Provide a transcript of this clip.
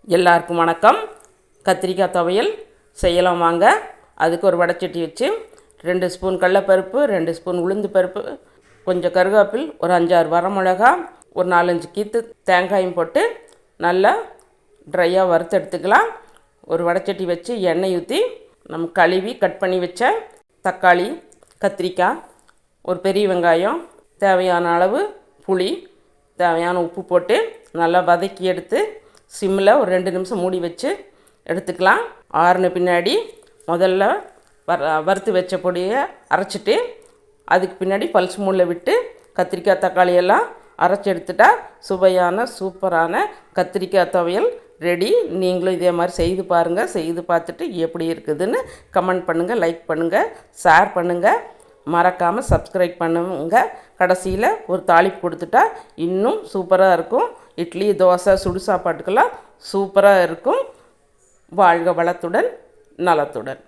எல்லாருக்கும் வணக்கம். கத்திரிக்காய் துவையல் செய்யலாம் வாங்க. அதுக்கு ஒரு வடைச்சட்டி வச்சு 2 ஸ்பூன் கடலைப்பருப்பு, 2 ஸ்பூன் உளுந்து பருப்பு, கொஞ்சம் கருவேப்பில், ஒரு 5-6 வரமிளகா, ஒரு 4-5 கீத்து தேங்காயும் போட்டு நல்லா ட்ரையாக வறுத்து எடுத்துக்கலாம். ஒரு வடைச்சட்டி வச்சு எண்ணெய் ஊற்றி நம்ம கழுவி கட் பண்ணி வச்ச தக்காளி, கத்திரிக்காய், ஒரு பெரிய வெங்காயம், தேவையான அளவு புளி, தேவையான உப்பு போட்டு நல்லா வதக்கி எடுத்து சிம்மில் ஒரு 2 நிமிஷம் மூடி வச்சு எடுத்துக்கலாம். ஆறின பின்னாடி முதல்ல வறுத்து வச்ச பொடியை அரைச்சிட்டு அதுக்கு பின்னாடி பல்ஸ் மூடில் விட்டு கத்திரிக்காய் தக்காளி எல்லாம் அரைச்சி எடுத்துட்டா சுவையான சூப்பரான கத்திரிக்காய் துவையல் ரெடி. நீங்களும் இதே மாதிரி செய்து பாருங்கள். செய்து பார்த்துட்டு எப்படி இருக்குதுன்னு கமெண்ட் பண்ணுங்கள், லைக் பண்ணுங்கள், ஷேர் பண்ணுங்கள், மறக்காமல் சப்ஸ்கிரைப் பண்ணுங்க. கடைசியில் ஒரு தாளிப்பு கொடுத்துட்டா இன்னும் சூப்பராக இருக்கும். இட்லி, தோசை, சுடு சாப்பாட்டுக்கெல்லாம் சூப்பராக இருக்கும். வாழ்க வளத்துடன், நலத்துடன்.